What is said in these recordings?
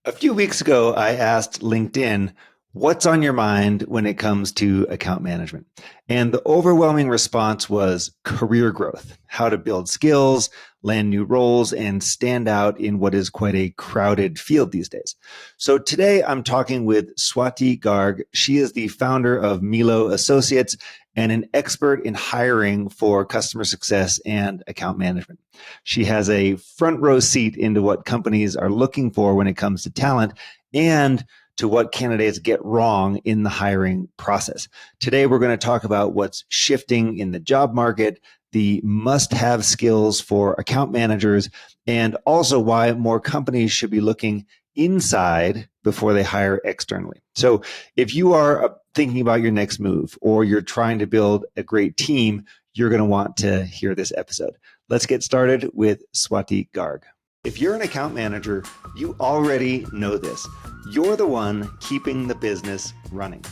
A few weeks ago, I asked LinkedIn, what's on your mind when it comes to account management? And the overwhelming response was career growth, how to build skills, land new roles, and stand out in what is quite a crowded field these days. So today I'm talking with Swati Garg. She is the founder of Melo Associates and an expert in hiring for customer success and account management. She has a front row seat into what companies are looking for when it comes to talent and to what candidates get wrong in the hiring process. Today, we're going to talk about what's shifting in the job market, the must-have skills for account managers, and also why more companies should be looking inside before they hire externally. So if you are thinking about your next move or you're trying to build a great team, you're going to want to hear this episode. Let's get started with Swati Garg. If you're an account manager, you already know this. You're the one keeping the business running.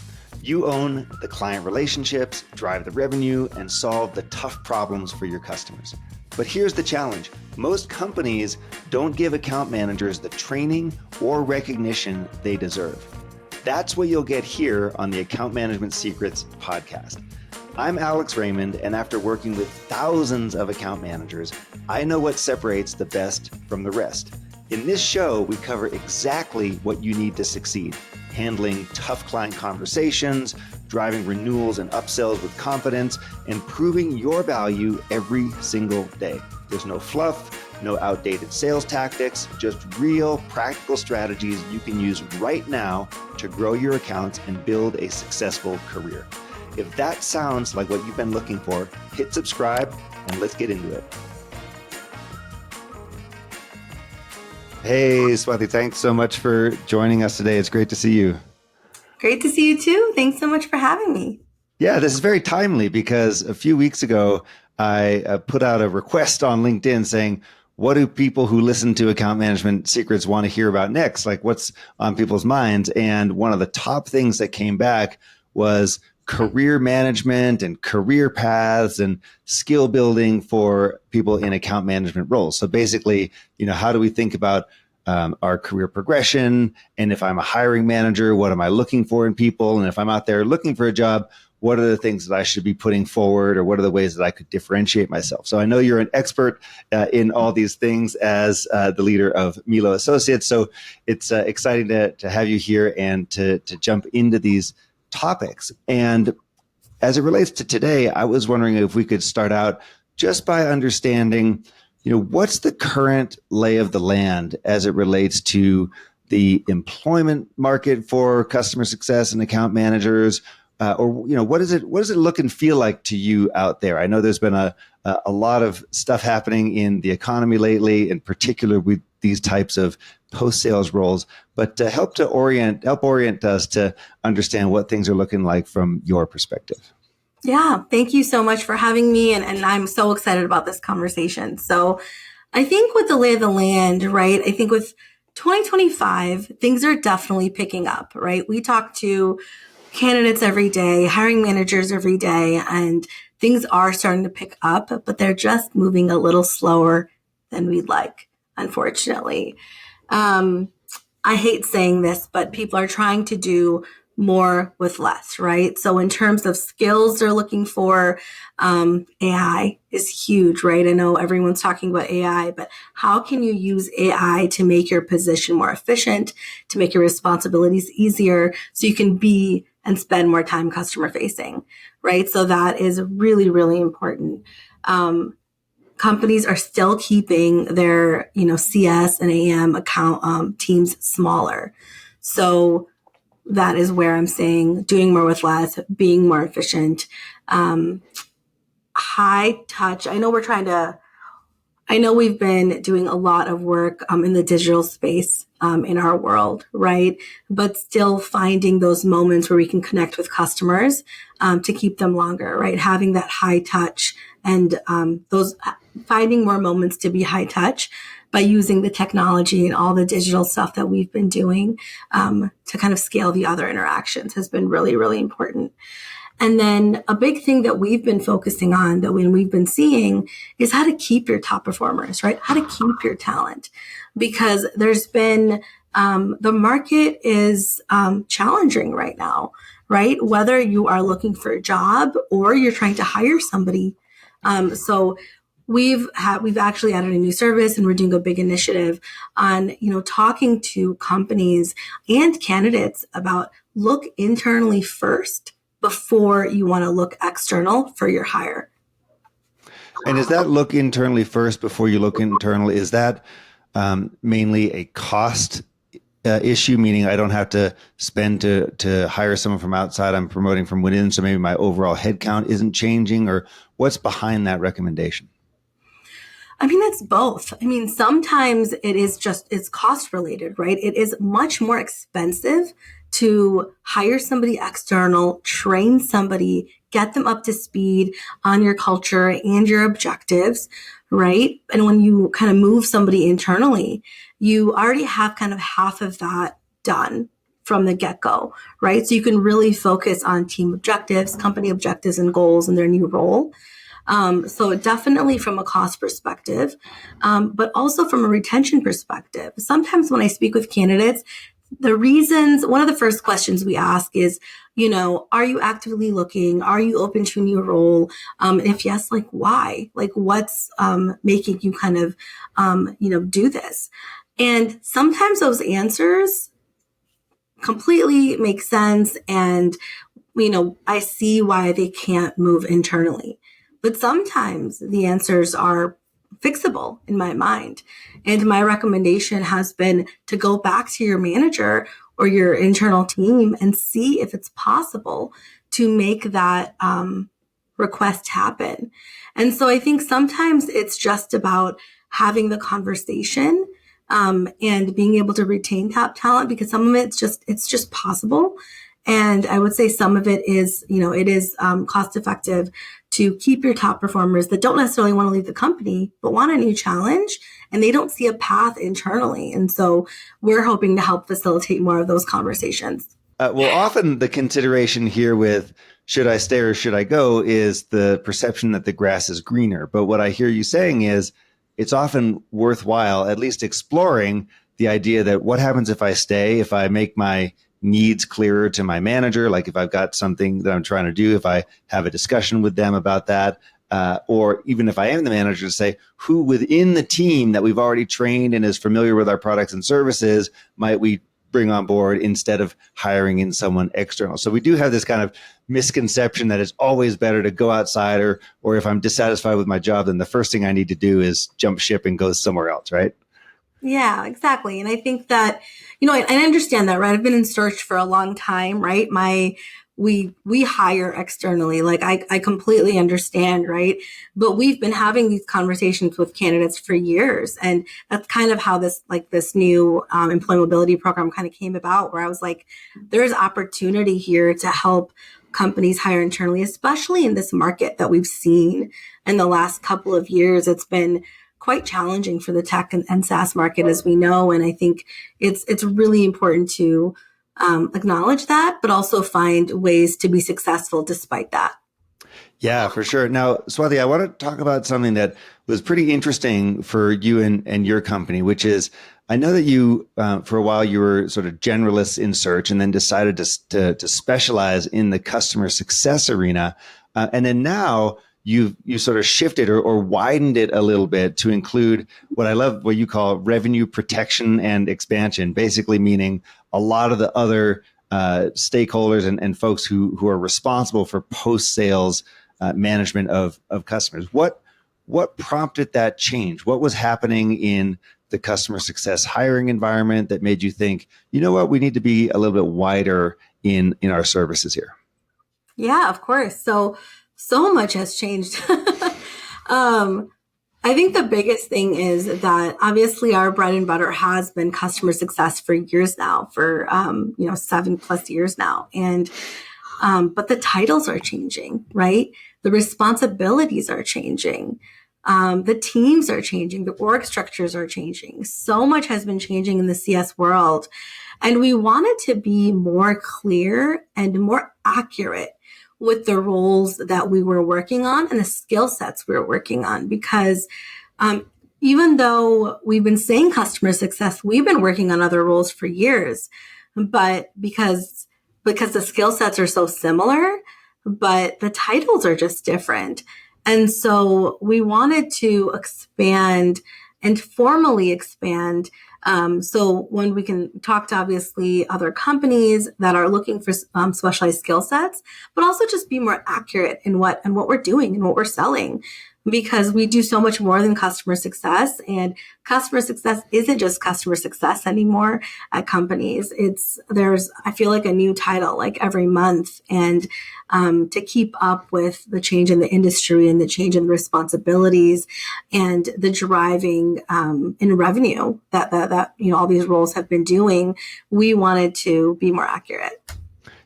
You own the client relationships, drive the revenue, and solve the tough problems for your customers. But here's the challenge. Most companies don't give account managers the training or recognition they deserve. That's what you'll get here on the Account Management Secrets podcast. I'm Alex Raymond, and after working with thousands of account managers, I know what separates the best from the rest. In this show, we cover exactly what you need to succeed, handling tough client conversations, driving renewals and upsells with confidence, and proving your value every single day. There's no fluff, no outdated sales tactics, just real practical strategies you can use right now to grow your accounts and build a successful career. If that sounds like what you've been looking for, hit subscribe and let's get into it. Hey, Swati, thanks so much for joining us today. It's great to see you. Great to see you too. Thanks so much for having me. Yeah, this is very timely because a few weeks ago, I put out a request on LinkedIn saying, what do people who listen to Account Management Secrets want to hear about next? Like what's on people's minds? And one of the top things that came back was career management and career paths and skill building for people in account management roles. So basically, how do we think about our career progression? And if I'm a hiring manager, what am I looking for in people? And if I'm out there looking for a job, what are the things that I should be putting forward, or what are the ways that I could differentiate myself? So I know you're an expert in all these things as the leader of Melo Associates. So it's exciting to have you here and to jump into these topics. And as it relates to today, I was wondering if we could start out just by understanding, what's the current lay of the land as it relates to the employment market for customer success and account managers, or what does it look and feel like to you out there? I know there's been a lot of stuff happening in the economy lately, in particular with these types of post-sales roles, but to help orient us to understand what things are looking like from your perspective. Yeah, thank you so much for having me, and I'm so excited about this conversation. So I think with the lay of the land, right, I think with 2025, things are definitely picking up, right? We talk to candidates every day, hiring managers every day, and things are starting to pick up, but they're just moving a little slower than we'd like, unfortunately. I hate saying this, but people are trying to do more with less, right? So in terms of skills they're looking for, AI is huge, right? I know everyone's talking about AI, but how can you use AI to make your position more efficient, to make your responsibilities easier so you can be and spend more time customer facing, right? So that is really, really important. Companies are still keeping their, CS and AM account teams smaller. So that is where I'm saying doing more with less, being more efficient, high touch. I know we've been doing a lot of work in the digital space in our world, right? But still finding those moments where we can connect with customers to keep them longer, right? Having that high touch and finding more moments to be high touch by using the technology and all the digital stuff that we've been doing to kind of scale the other interactions has been really, really important. And then a big thing that we've been focusing on, that when we've been seeing, is how to keep your top performers, right? How to keep your talent. Because there's been The market is challenging right now, right? Whether you are looking for a job or you're trying to hire somebody. So we've actually added a new service, and we're doing a big initiative on, talking to companies and candidates about look internally first before you want to look external for your hire. And is that look internally first before you look internally? Is that mainly a cost issue, meaning I don't have to spend to hire someone from outside? I'm promoting from within, so maybe my overall headcount isn't changing, or what's behind that recommendation? I mean, it's both. I mean, sometimes it's cost related, right? It is much more expensive to hire somebody external, train somebody, get them up to speed on your culture and your objectives, right? And when you kind of move somebody internally, you already have kind of half of that done from the get-go, right? So you can really focus on team objectives, company objectives and goals in their new role. So definitely from a cost perspective, but also from a retention perspective. Sometimes when I speak with candidates, one of the first questions we ask is, are you actively looking? Are you open to a new role? And if yes, like why? Like what's making you kind of, do this? And sometimes those answers completely make sense. And, I see why they can't move internally. But sometimes the answers are fixable in my mind. And my recommendation has been to go back to your manager or your internal team and see if it's possible to make that request happen. And so I think sometimes it's just about having the conversation and being able to retain top talent, because some of it's just possible. And I would say some of it is, it is cost effective to keep your top performers that don't necessarily want to leave the company, but want a new challenge, and they don't see a path internally. And so we're hoping to help facilitate more of those conversations. Well, often the consideration here with should I stay or should I go is the perception that the grass is greener. But what I hear you saying is it's often worthwhile at least exploring the idea that what happens if I stay, if I make my needs clearer to my manager, like if I've got something that I'm trying to do, if I have a discussion with them about that, or even if I am the manager, to say who within the team that we've already trained and is familiar with our products and services might we bring on board instead of hiring in someone external. So we do have this kind of misconception that it's always better to go outside, or if I'm dissatisfied with my job, then the first thing I need to do is jump ship and go somewhere else, right? Yeah, exactly. And I think that, I understand that, right? I've been in search for a long time, right? We hire externally. Like I completely understand, right? But we've been having these conversations with candidates for years. And that's kind of how this new employability program kind of came about, where I was like, there's opportunity here to help companies hire internally, especially in this market that we've seen in the last couple of years. It's been quite challenging for the tech and SaaS market, as we know. And I think it's really important to acknowledge that, but also find ways to be successful despite that. Yeah, for sure. Now, Swati, I want to talk about something that was pretty interesting for you and your company, which is I know that you, for a while, you were sort of generalists in search and then decided to specialize in the customer success arena. And then now you sort of shifted or widened it a little bit to include what I love, what you call revenue protection and expansion, basically meaning a lot of the other stakeholders and folks who are responsible for post-sales management of customers. What prompted that change? What was happening in the customer success hiring environment that made you think, you know what, we need to be a little bit wider in our services here? Yeah, of course. So much has changed. I think the biggest thing is that obviously our bread and butter has been customer success for years now, for 7+ years now, and but the titles are changing, right? The responsibilities are changing. The teams are changing. The org structures are changing. So much has been changing in the CS world, and we wanted to be more clear and more accurate with the roles that we were working on and the skill sets we were working on, because even though we've been saying customer success, we've been working on other roles for years, but because the skill sets are so similar, but the titles are just different. And so we wanted to expand and formally expand. So when we can talk to obviously other companies that are looking for specialized skill sets, but also just be more accurate in what we're doing and what we're selling, because we do so much more than customer success, and customer success isn't just customer success anymore at companies. There's, I feel like, a new title like every month, and to keep up with the change in the industry and the change in the responsibilities and the driving in revenue that all these roles have been doing, we wanted to be more accurate.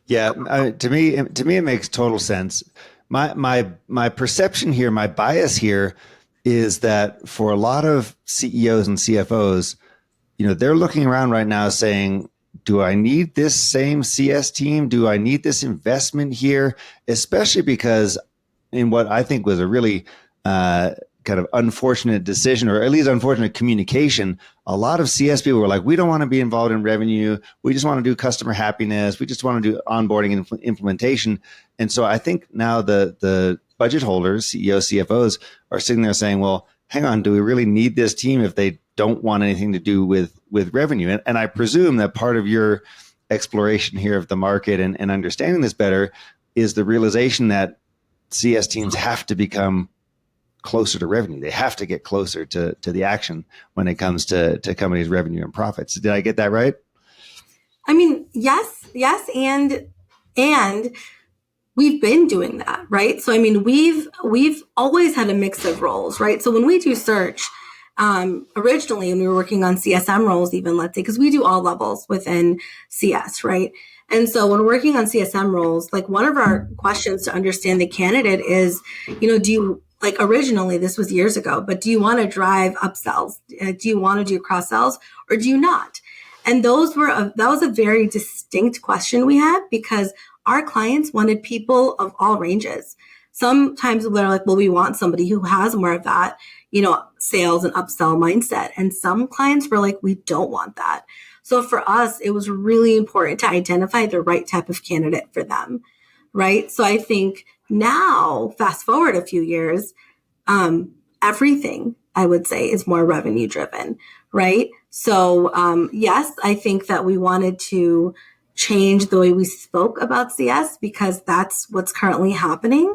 Yeah, to me, it makes total sense. My perception here, my bias here, is that for a lot of CEOs and CFOs, they're looking around right now saying, do I need this same CS team? Do I need this investment here? Especially because in what I think was a really kind of unfortunate decision, or at least unfortunate communication, a lot of CS people were like, we don't want to be involved in revenue. We just want to do customer happiness. We just want to do onboarding and implementation. And so I think now the budget holders, CEOs, CFOs, are sitting there saying, well, hang on, do we really need this team if they don't want anything to do with revenue? And I presume that part of your exploration here of the market and understanding this better is the realization that CS teams have to become closer to revenue. They have to get closer to the action when it comes to companies' revenue and profits. Did I get that right? I mean, yes, and we've been doing that, right? So I mean, we've always had a mix of roles, right? So when we do search, originally, when we were working on CSM roles, even, let's say, because we do all levels within CS, right? And so when we're working on CSM roles, like, one of our questions to understand the candidate is, do you, like, originally, this was years ago, but do you want to drive upsells? Do you want to do cross sells, or do you not? And that was a very distinct question we had, because our clients wanted people of all ranges. Sometimes they're like, well, we want somebody who has more of that, sales and upsell mindset. And some clients were like, we don't want that. So for us, it was really important to identify the right type of candidate for them, right? So I think now, fast forward a few years, everything, I would say, is more revenue driven, right? So yes, I think that we wanted to change the way we spoke about CS, because that's what's currently happening.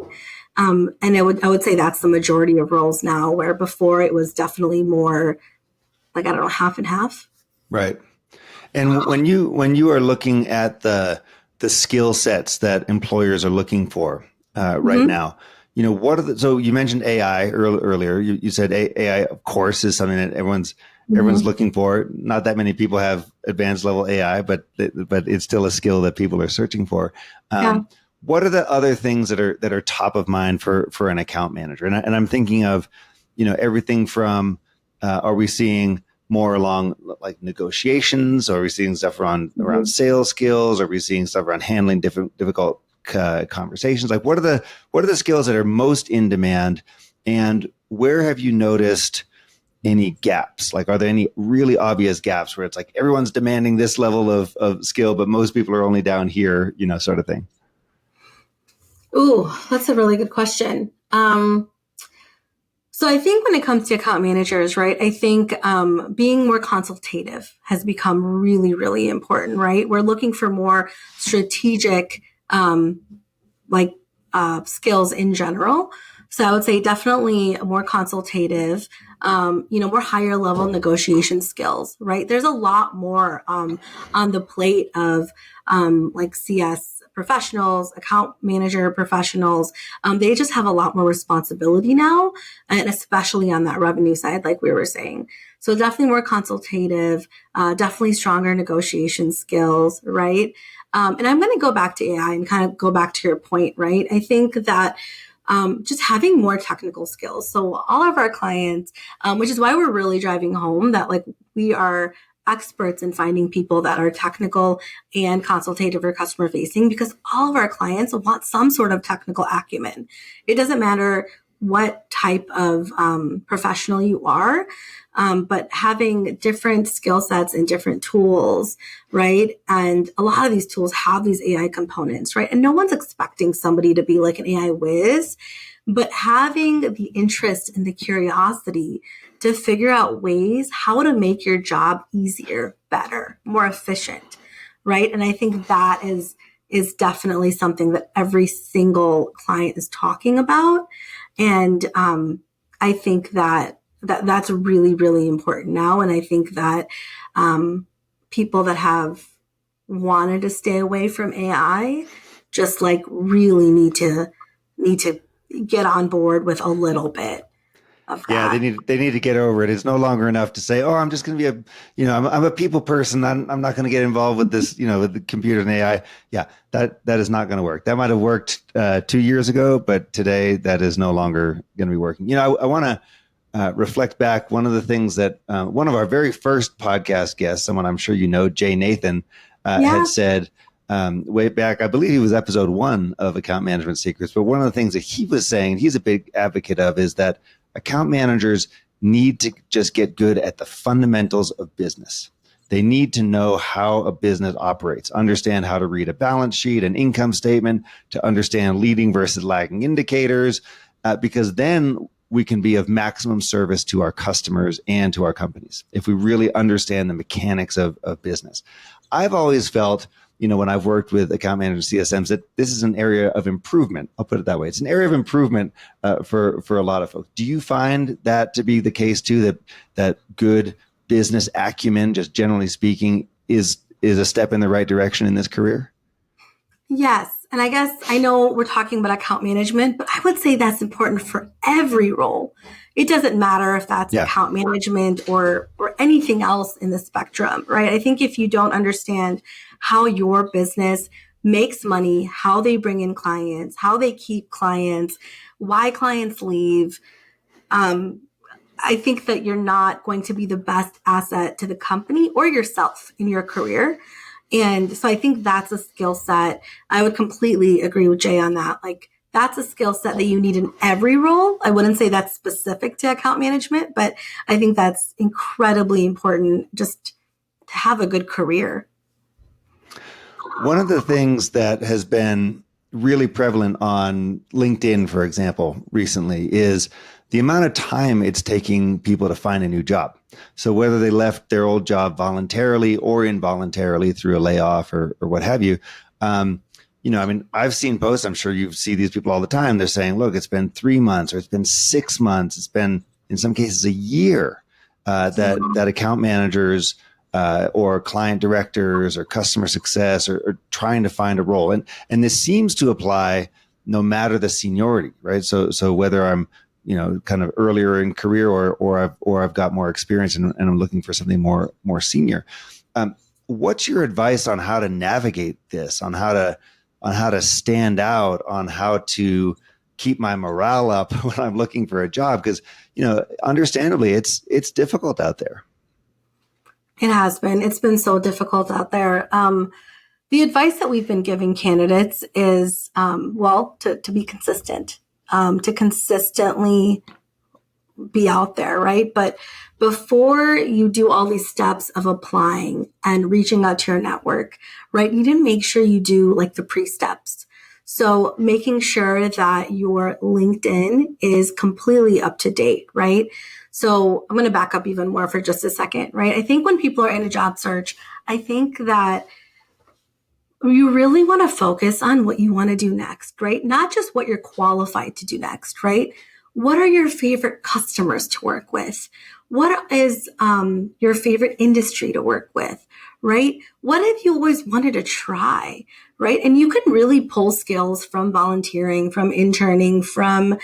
And I would say that's the majority of roles now, where before it was definitely more like, I don't know, half and half. Right. And when you are looking at the skill sets that employers are looking for right now, what are so you mentioned AI earlier. You said AI, of course, is something that everyone's looking for. Not that many people have advanced level AI, but it's still a skill that people are searching for. What are the other things that are top of mind for an account manager? And I'm thinking of, everything from, are we seeing more along like negotiations? Or are we seeing stuff around sales skills? Are we seeing stuff around handling difficult conversations? Like, what are the skills that are most in demand, and where have you noticed any gaps? Like, are there any really obvious gaps where it's like everyone's demanding this level of skill, but most people are only down here, sort of thing? Ooh, that's a really good question. So I think when it comes to account managers, right, I think being more consultative has become really, really important, right? We're looking for more strategic skills in general. So I would say definitely more consultative, more higher level negotiation skills, right? There's a lot more on the plate of CS professionals, account manager professionals. They just have a lot more responsibility now, and especially on that revenue side, like we were saying. So definitely more consultative, definitely stronger negotiation skills, right? And I'm going to go back to AI and kind of go back to your point, right? I think that just having more technical skills. So all of our clients, which is why we're really driving home that, like, we are experts in finding people that are technical and consultative or customer facing, because all of our clients want some sort of technical acumen. It doesn't matter what type of professional you are, but having different skill sets and different tools, right? And a lot of these tools have these AI components, right? And no one's expecting somebody to be like an AI whiz, but having the interest and the curiosity to figure out ways how to make your job easier, better, more efficient, right? And I think that is definitely something that every single client is talking about. And I think that's really, really important now. And I think that people that have wanted to stay away from AI just like really need to get on board with a little bit of that. Yeah, they need to get over it. It's no longer enough to say, "Oh, I'm just going to be I'm a people person. I'm not going to get involved with this, with the computer and AI." Yeah, that is not going to work. That might have worked 2 years ago, but today that is no longer going to be working. I want to reflect back. One of the things that one of our very first podcast guests, someone I'm sure you know, Jay Nathan, had said way back. I believe he was episode 1 of Account Management Secrets. But one of the things that he was saying, he's a big advocate of, is that account managers need to just get good at the fundamentals of business. They need to know how a business operates, understand how to read a balance sheet, an income statement, to understand leading versus lagging indicators, because then we can be of maximum service to our customers and to our companies if we really understand the mechanics of business. I've always felt, when I've worked with account managers, CSMs, that this is an area of improvement. I'll put it that way. It's an area of improvement for a lot of folks. Do you find that to be the case too, that good business acumen, just generally speaking, is a step in the right direction in this career? Yes. And I guess I know we're talking about account management, but I would say that's important for every role. It doesn't matter if that's account management or anything else in the spectrum, right? I think if you don't understand how your business makes money, how they bring in clients, how they keep clients, why clients leave, I think that you're not going to be the best asset to the company or yourself in your career. And so I think that's a skill set. I would completely agree with Jay on that. Like, that's a skill set that you need in every role. I wouldn't say that's specific to account management, but I think that's incredibly important just to have a good career. One of the things that has been really prevalent on LinkedIn, for example, recently is the amount of time it's taking people to find a new job. So whether they left their old job voluntarily or involuntarily through a layoff or what have you, I've seen posts, I'm sure you see these people all the time. They're saying, look, it's been 3 months or it's been 6 months. It's been, in some cases, a year that account managers or client directors or customer success are trying to find a role. And this seems to apply no matter the seniority, right? So whether I'm kind of earlier in career or I've got more experience and I'm looking for something more senior. What's your advice on how to navigate this, on how to stand out, on how to keep my morale up when I'm looking for a job? Because, understandably, it's difficult out there. It has been. It's been so difficult out there. The advice that we've been giving candidates is, to be consistent, to consistently be out there, right? But before you do all these steps of applying and reaching out to your network, right, you need to make sure you do like the pre-steps. So making sure that your LinkedIn is completely up to date, right? So I'm going to back up even more for just a second, right? I think when people are in a job search, I think that you really want to focus on what you want to do next, right? Not just what you're qualified to do next, right? What are your favorite customers to work with? What is your favorite industry to work with, right? What have you always wanted to try, right? And you can really pull skills from volunteering, from interning, from,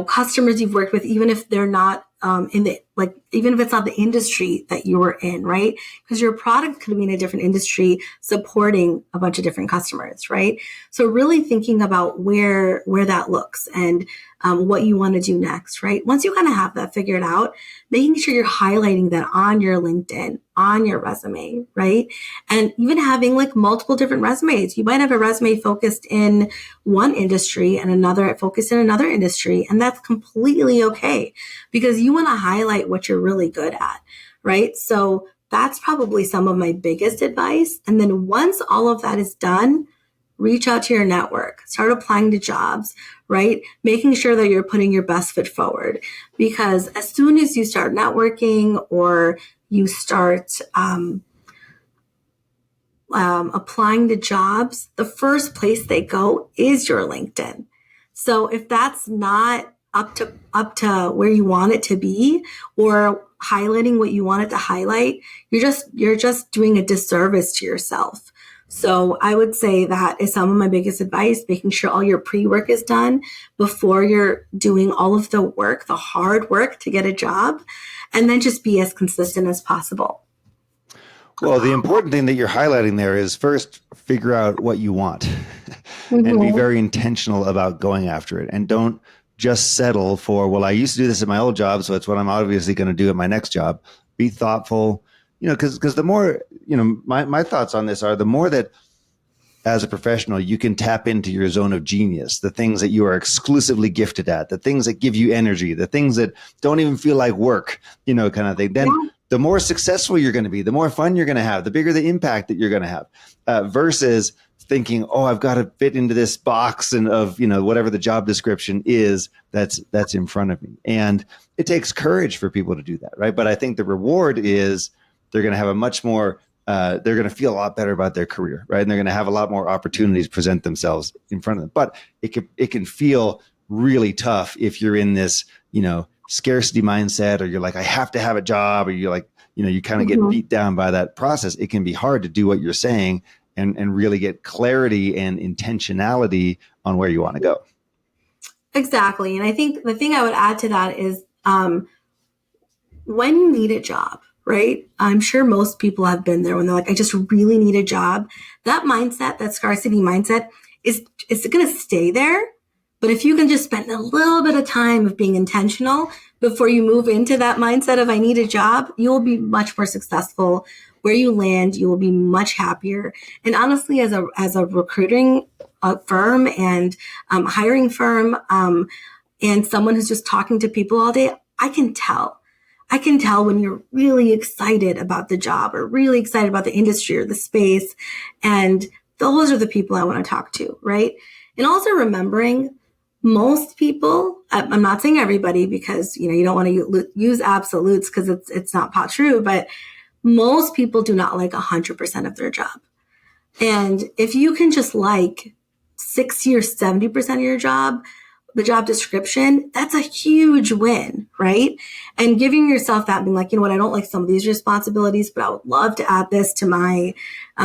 customers you've worked with, even if they're not in the like, even if it's not the industry that you were in, right? Because your product could be in a different industry supporting a bunch of different customers, right? So really thinking about where that looks and what you want to do next, right? Once you kind of have that figured out, making sure you're highlighting that on your LinkedIn, on your resume, right? And even having like multiple different resumes. You might have a resume focused in one industry and another focused in another industry. And that's completely okay because you want to highlight what you're really good at, right? So that's probably some of my biggest advice. And then once all of that is done, reach out to your network, start applying to jobs, right? Making sure that you're putting your best foot forward. Because as soon as you start networking or you start applying to jobs, the first place they go is your LinkedIn. So if that's not up to where you want it to be or highlighting what you want it to highlight, you're just doing a disservice to yourself. So I would say that is some of my biggest advice, making sure all your pre-work is done before you're doing all of the work, the hard work to get a job, and then just be as consistent as possible. Well, the important thing that you're highlighting there is first figure out what you want and be very intentional about going after it. And don't just settle for, well, I used to do this at my old job, so it's what I'm obviously going to do at my next job. Be thoughtful, because the more, my thoughts on this are the more that as a professional, you can tap into your zone of genius, the things that you are exclusively gifted at, the things that give you energy, the things that don't even feel like work, kind of thing. Then the more successful you're going to be, the more fun you're going to have, the bigger the impact that you're going to have, versus thinking, oh, I've got to fit into this box and of, whatever the job description is that's in front of me. And it takes courage for people to do that. Right. But I think the reward is they're going to have a much more, they're going to feel a lot better about their career. Right. And they're going to have a lot more opportunities present themselves in front of them. But it can feel really tough if you're in this, scarcity mindset, or you're like, I have to have a job, or you're like, you kind of get beat down by that process. It can be hard to do what you're saying and really get clarity and intentionality on where you want to go. Exactly. And I think the thing I would add to that is when you need a job, right? I'm sure most people have been there when they're like, I just really need a job. That mindset, that scarcity mindset is going to stay there. But if you can just spend a little bit of time of being intentional before you move into that mindset of I need a job, you will be much more successful. Where you land, you will be much happier. And honestly, as a recruiting firm and hiring firm and someone who's just talking to people all day, I can tell when you're really excited about the job or really excited about the industry or the space. And those are the people I want to talk to, right? And also remembering most people, I'm not saying everybody because, you don't want to use absolutes because it's not true, but most people do not like 100% of their job. And if you can just like 60 or 70% of your job, the job description, that's a huge win, right? And giving yourself that, being like, I don't like some of these responsibilities, but I would love to add this to my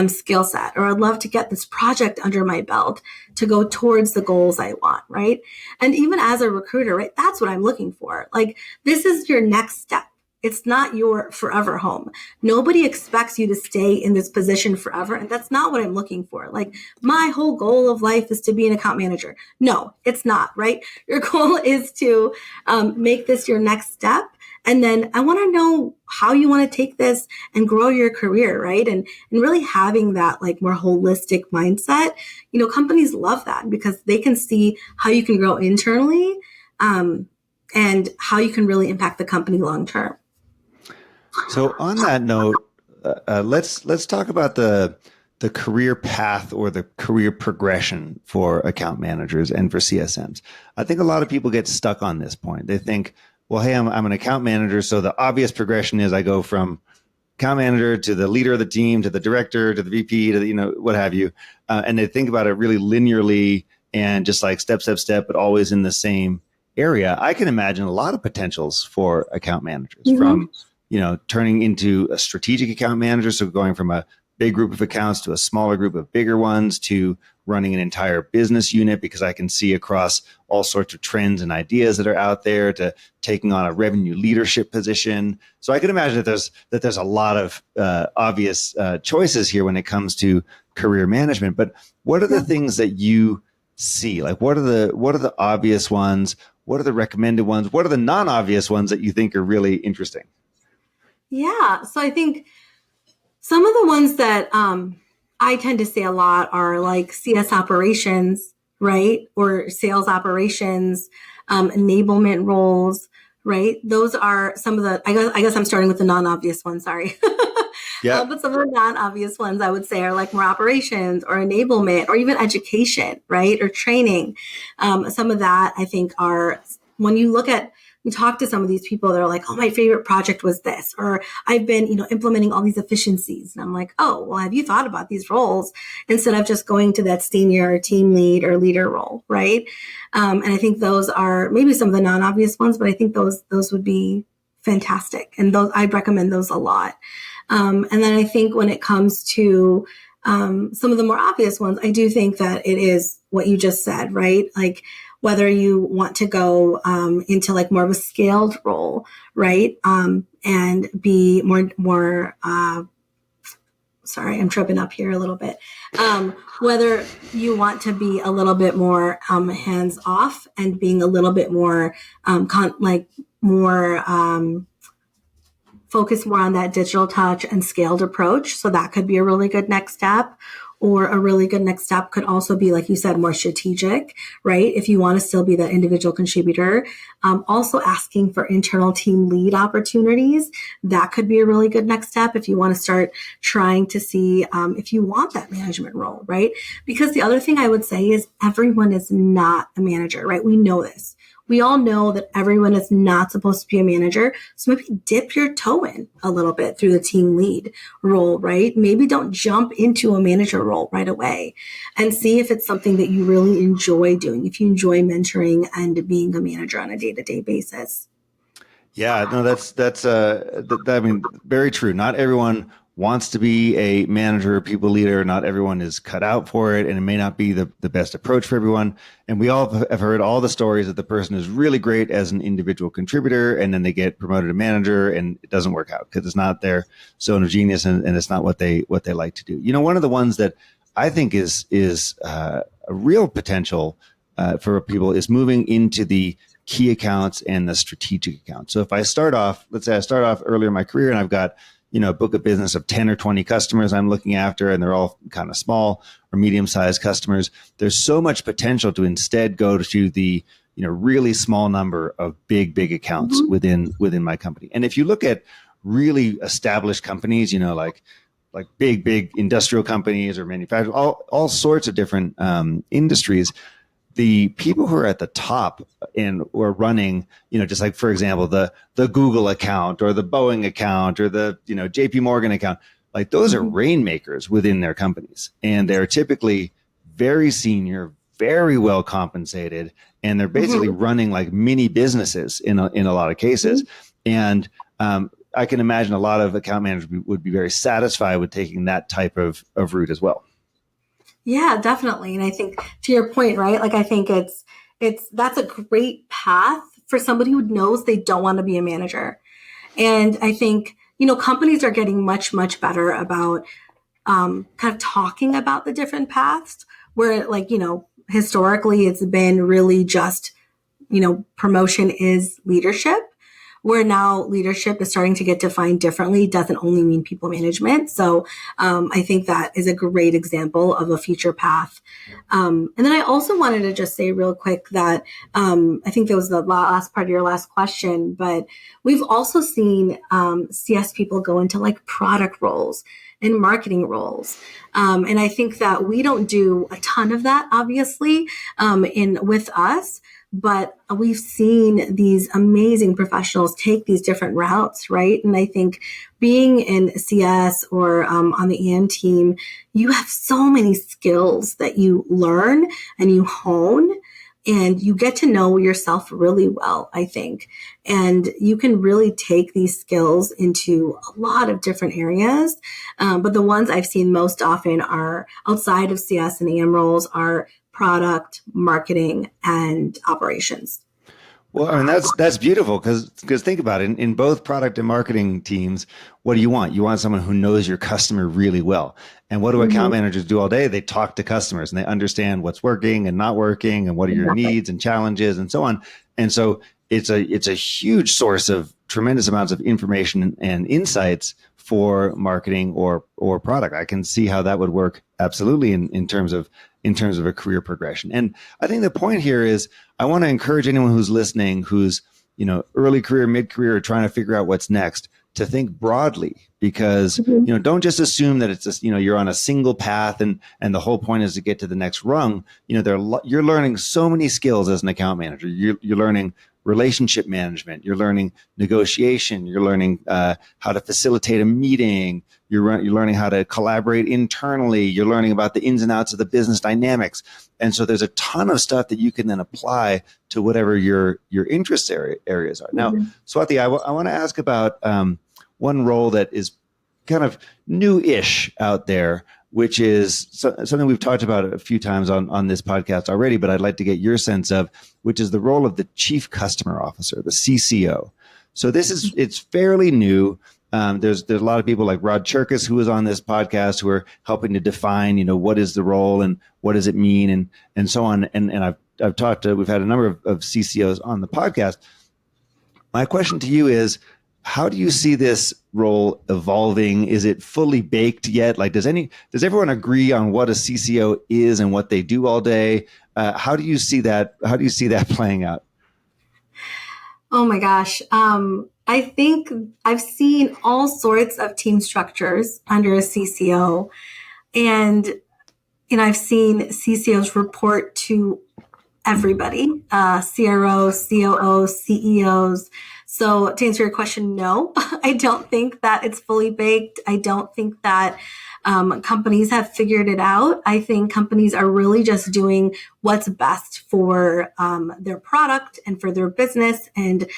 skill set, or I'd love to get this project under my belt to go towards the goals I want, right? And even as a recruiter, right, that's what I'm looking for. Like, this is your next step. It's not your forever home. Nobody expects you to stay in this position forever. And that's not what I'm looking for. Like, my whole goal of life is to be an account manager. No, it's not, right? Your goal is to make this your next step. And then I want to know how you want to take this and grow your career, right? And really having that like more holistic mindset. Companies love that because they can see how you can grow internally and how you can really impact the company long term. So on that note, let's talk about the career path or the career progression for account managers and for CSMs. I think a lot of people get stuck on this point. They think, well, hey, I'm an account manager, so the obvious progression is I go from account manager to the leader of the team, to the director, to the VP, to the, what have you. And they think about it really linearly and just like step, but always in the same area. I can imagine a lot of potentials for account managers from turning into a strategic account manager. So going from a big group of accounts to a smaller group of bigger ones, to running an entire business unit because I can see across all sorts of trends and ideas that are out there, to taking on a revenue leadership position. So I can imagine that there's a lot of obvious choices here when it comes to career management. But what are the things that you see? Like, what are the obvious ones? What are the recommended ones? What are the non-obvious ones that you think are really interesting? Yeah. So I think some of the ones that I tend to say a lot are like CS operations, right? Or sales operations, enablement roles, right? Those are some of the, I guess I'm starting with the non-obvious ones, sorry. Yeah. But some of the non-obvious ones I would say are like more operations or enablement or even education, right? Or training. Some of that I think are, when you talk to some of these people, they're like, oh, my favorite project was this, or I've been, implementing all these efficiencies. And I'm like, oh, well, have you thought about these roles instead of just going to that senior team lead or leader role, right? And I think those are maybe some of the non-obvious ones, but I think those would be fantastic. And those, I'd recommend those a lot. And then I think when it comes to some of the more obvious ones, I do think that it is what you just said, right? Like whether you want to go into like more of a scaled role, right? And be more sorry, I'm tripping up here a little bit. Whether you want to be a little bit more hands off and being a little bit more focus more on that digital touch and scaled approach. So that could be a really good next step. Or a really good next step could also be, like you said, more strategic, right? If you want to still be that individual contributor, also asking for internal team lead opportunities, that could be a really good next step if you want to start trying to see if you want that management role, right? Because the other thing I would say is everyone is not a manager, right? We know this. We all know that everyone is not supposed to be a manager. So maybe dip your toe in a little bit through the team lead role, right? Maybe don't jump into a manager role right away, and see if it's something that you really enjoy doing, if you enjoy mentoring and being a manager on a day-to-day basis. Yeah, no, I mean, very true. Not everyone wants to be a manager or people leader. Not everyone is cut out for it, and it may not be the best approach for everyone. And we all have heard all the stories that the person is really great as an individual contributor, and then they get promoted to manager, and it doesn't work out because it's not their zone of genius, and it's not what they like to do. One of the ones that I think is a real potential for people is moving into the key accounts and the strategic accounts. So if I start off, let's say I start off earlier in my career and I've got, a book of business of 10 or 20 customers I'm looking after, and they're all kind of small or medium-sized customers. There's so much potential to instead go to the, really small number of big accounts within my company. And if you look at really established companies, like big industrial companies or manufacturing, all sorts of different industries, the people who are at the top and or running, just like, for example, the Google account or the Boeing account or the, JP Morgan account, like those are rainmakers within their companies. And they're typically very senior, very well compensated, and they're basically running like mini businesses in a lot of cases. And I can imagine a lot of account managers would be very satisfied with taking that type of route as well. Yeah, definitely. And I think to your point, right? Like, I think that's a great path for somebody who knows they don't want to be a manager. And I think, companies are getting much, much better about kind of talking about the different paths where, like, historically it's been really just, promotion is leadership, where now leadership is starting to get defined differently. It doesn't only mean people management. So I think that is a great example of a future path. And then I also wanted to just say real quick that I think that was the last part of your last question, but we've also seen CS people go into like product roles and marketing roles. And I think that we don't do a ton of that, obviously, with us. But we've seen these amazing professionals take these different routes, right? And I think being in CS or on the EM team, you have so many skills that you learn and you hone and you get to know yourself really well, I think. And you can really take these skills into a lot of different areas. But the ones I've seen most often are outside of CS and AM roles are product, marketing, and operations. Well, I mean that's beautiful because think about it. In both product and marketing teams, what do you want? You want someone who knows your customer really well. And what do account managers do all day? They talk to customers and they understand what's working and not working and what are your Exactly. needs and challenges and so on. And so it's a huge source of tremendous amounts of information and insights for marketing or product. I can see how that would work absolutely in terms of a career progression. And I think the point here is I want to encourage anyone who's listening, who's, early career, mid career, or trying to figure out what's next, to think broadly, because, don't just assume that it's just, you're on a single path and the whole point is to get to the next rung. You're learning so many skills as an account manager. You're learning relationship management. You're learning negotiation. You're learning how to facilitate a meeting. You're learning how to collaborate internally. You're learning about the ins and outs of the business dynamics. And so there's a ton of stuff that you can then apply to whatever your interest areas are. Now, Swati, I want to ask about one role that is kind of new-ish out there, which is something we've talked about a few times on this podcast already, but I'd like to get your sense of, which is the role of the Chief Customer Officer, the CCO. So it's fairly new. There's a lot of people like Rod Cherkis, who was on this podcast, who are helping to define, what is the role and what does it mean and so on. And we've had a number of CCOs on the podcast. My question to you is, how do you see this role evolving? Is it fully baked yet? Like, does everyone agree on what a CCO is and what they do all day? How do you see that? How do you see that playing out? Oh my gosh. I think I've seen all sorts of team structures under a CCO, and I've seen CCOs report to everybody, CRO, COO, CEOs. So to answer your question, no, I don't think that it's fully baked. I don't think that companies have figured it out. I think companies are really just doing what's best for their product and for their business and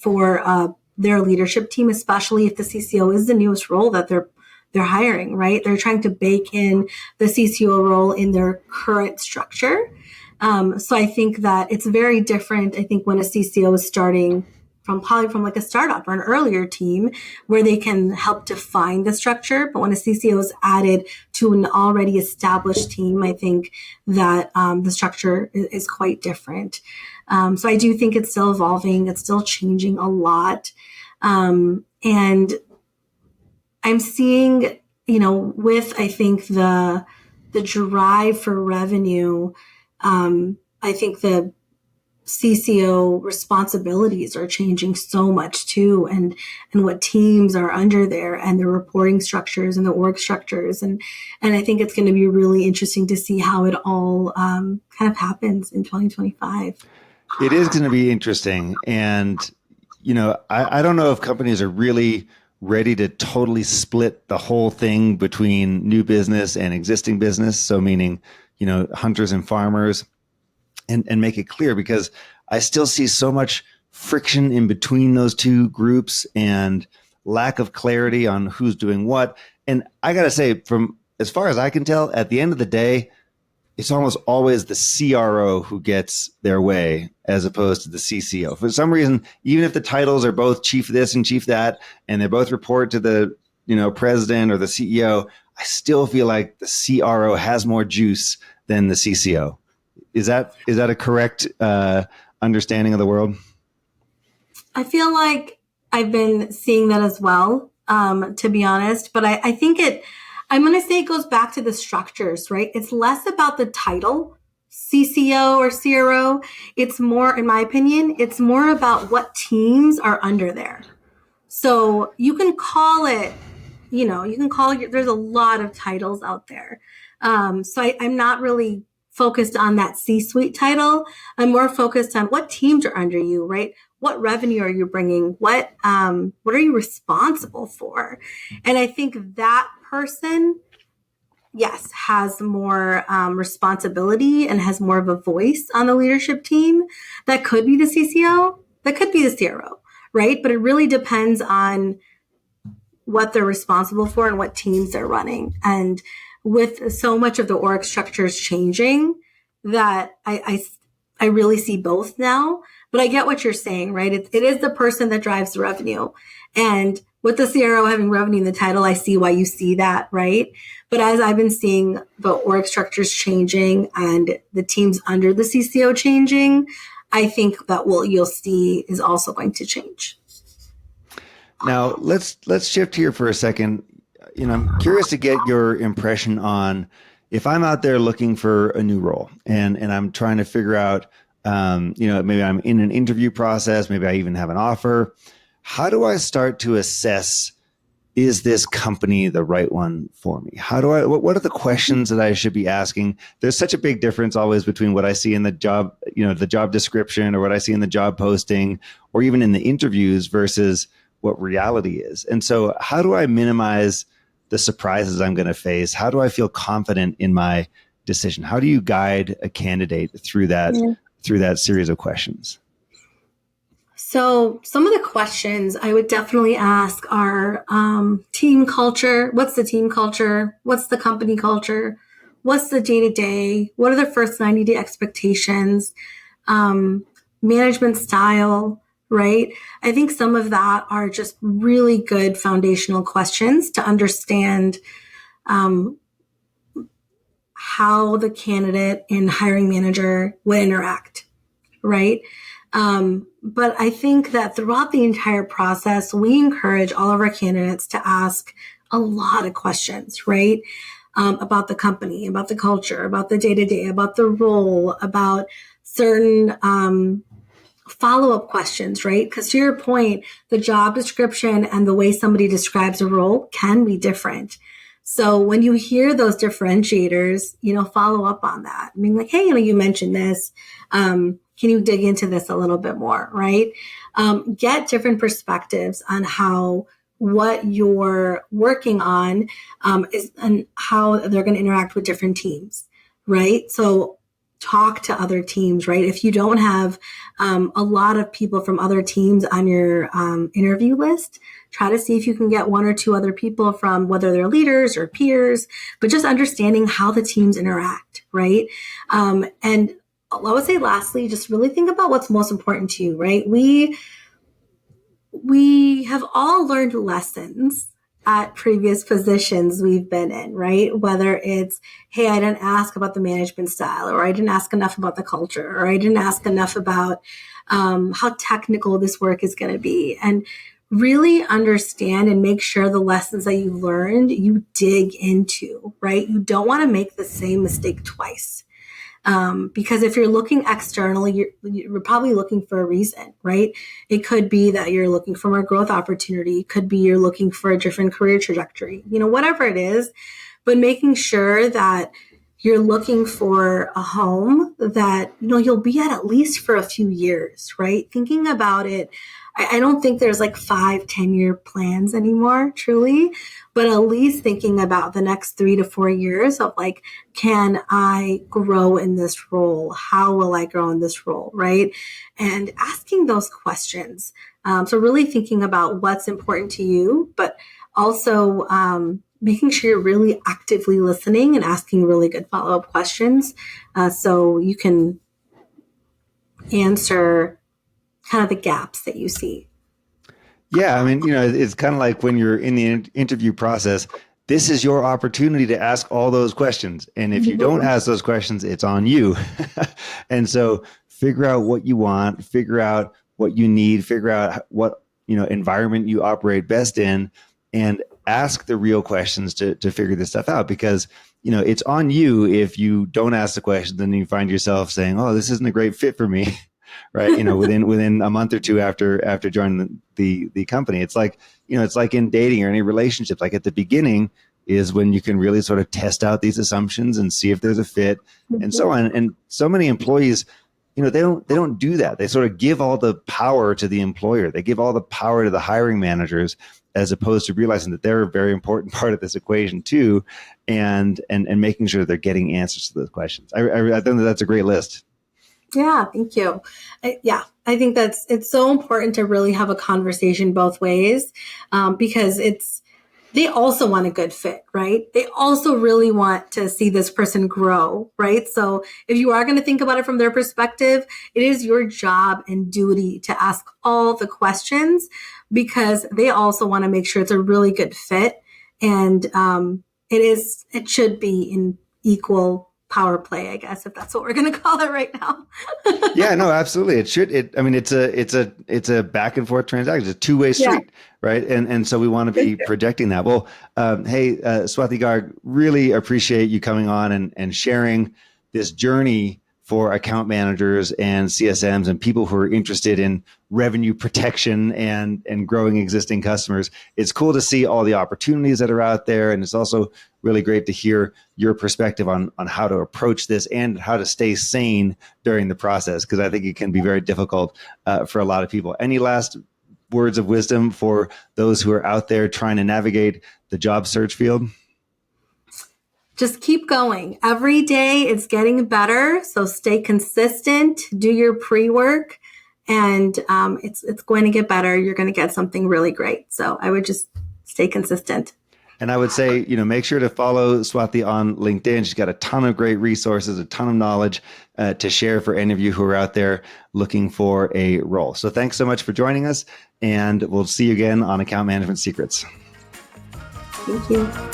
for their leadership team, especially if the CCO is the newest role that they're hiring, right? They're trying to bake in the CCO role in their current structure. So I think that it's very different. I think when a CCO is starting probably from like a startup or an earlier team where they can help define the structure. But when a CCO is added to an already established team, I think that the structure is quite different. So I do think it's still evolving. It's still changing a lot. And I'm seeing, with, I think, the drive for revenue, I think the CCO responsibilities are changing so much too, and what teams are under there and the reporting structures and the org structures. And I think it's going to be really interesting to see how it all kind of happens in 2025. It is going to be interesting. And, I don't know if companies are really ready to totally split the whole thing between new business and existing business. So meaning, hunters and farmers, and make it clear, because I still see so much friction in between those two groups and lack of clarity on who's doing what. And I got to say, from as far as I can tell, at the end of the day, it's almost always the CRO who gets their way as opposed to the CCO. For some reason, even if the titles are both chief this and chief that, and they both report to the, president or the CEO, I still feel like the CRO has more juice than the CCO. Is that a correct understanding of the world? I feel like I've been seeing that as well, to be honest. But I think I'm going to say it goes back to the structures, right? It's less about the title, CCO or CRO. It's more, in my opinion, it's more about what teams are under there. So you can call it, there's a lot of titles out there. So I'm not really focused on that C-suite title. I'm more focused on what teams are under you, right? What revenue are you bringing? What are you responsible for? And I think that person yes, has more responsibility and has more of a voice on the leadership team. That could be the CCO, that could be the CRO, right? But it really depends on what they're responsible for and what teams they're running. And with so much of the org structures changing, that I really see both now. But I get what you're saying, right? It is the person that drives the revenue. And with the CRO having revenue in the title, I see why you see that, right? But as I've been seeing the org structures changing and the teams under the CCO changing, I think that what you'll see is also going to change. Now let's shift here for a second. I'm curious to get your impression on if I'm out there looking for a new role and I'm trying to figure out, maybe I'm in an interview process, maybe I even have an offer. How do I start to assess, is this company the right one for me? What are the questions that I should be asking? There's such a big difference always between what I see in the job, the job description or what I see in the job posting or even in the interviews versus what reality is. And so how do I minimize the surprises I'm going to face? How do I feel confident in my decision? How do you guide a candidate through that series of questions? So some of the questions I would definitely ask are team culture. What's the team culture? What's the company culture? What's the day-to-day? What are the first 90-day expectations? Management style, right? I think some of that are just really good foundational questions to understand how the candidate and hiring manager would interact, right? But I think that throughout the entire process, we encourage all of our candidates to ask a lot of questions, right? About the company, about the culture, about the day-to-day, about the role, about certain follow-up questions, right? Because to your point, the job description and the way somebody describes a role can be different. So when you hear those differentiators, follow up on that. I mean, like, hey, you mentioned this. Can you dig into this a little bit more, right? Get different perspectives on how what you're working on is and how they're going to interact with different teams, right? So talk to other teams, right? If you don't have a lot of people from other teams on your interview list, try to see if you can get one or two other people from whether they're leaders or peers, but just understanding how the teams interact, right? And I would say lastly, just really think about what's most important to you, right? We have all learned lessons at previous positions we've been in, right? Whether it's, hey, I didn't ask about the management style, or I didn't ask enough about the culture, or I didn't ask enough about how technical this work is going to be. And really understand and make sure the lessons that you've learned, you dig into, right? You don't want to make the same mistake twice. Because if you're looking externally, you're probably looking for a reason, right? It could be that you're looking for more growth opportunity. It could be you're looking for a different career trajectory, whatever it is, but making sure that you're looking for a home that, you'll be at least for a few years, right? Thinking about it, I don't think there's like 5-10-year plans anymore, truly, but at least thinking about the next 3 to 4 years of like, can I grow in this role? How will I grow in this role, right? And asking those questions. So really thinking about what's important to you, but also making sure you're really actively listening and asking really good follow-up questions so you can answer kind of the gaps that you see. Yeah, I mean, it's kind of like when you're in the interview process, this is your opportunity to ask all those questions. And if you don't ask those questions, it's on you. And so figure out what you want, figure out what you need, figure out what, environment you operate best in, and ask the real questions to figure this stuff out. Because, it's on you if you don't ask the questions and you find yourself saying, oh, this isn't a great fit for me. Right. Within a month or two after joining the company, it's like, it's like in dating or any relationship, like at the beginning is when you can really sort of test out these assumptions and see if there's a fit and so on. And so many employees, they don't do that. They sort of give all the power to the employer. They give all the power to the hiring managers, as opposed to realizing that they're a very important part of this equation too, and making sure they're getting answers to those questions. I think that's a great list. Yeah, thank you. I think it's so important to really have a conversation both ways, because they also want a good fit, right? They also really want to see this person grow, right? So if you are going to think about it from their perspective, it is your job and duty to ask all the questions, because they also want to make sure it's a really good fit. And it should be in equal power play, I guess, if that's what we're going to call it right now. Yeah, no, absolutely. It should. It's a back and forth transaction. It's a two-way street, right? And so we want to be projecting that. Well, hey, Swati Garg, really appreciate you coming on and sharing this journey for account managers and CSMs and people who are interested in revenue protection and growing existing customers. It's cool to see all the opportunities that are out there. And it's also really great to hear your perspective on how to approach this and how to stay sane during the process, because I think it can be very difficult for a lot of people. Any last words of wisdom for those who are out there trying to navigate the job search field? Just keep going. Every day it's getting better. So stay consistent, do your pre-work, and it's going to get better. You're going to get something really great. So I would just stay consistent. And I would say, make sure to follow Swati on LinkedIn. She's got a ton of great resources, a ton of knowledge to share for any of you who are out there looking for a role. So thanks so much for joining us, and we'll see you again on Account Management Secrets. Thank you.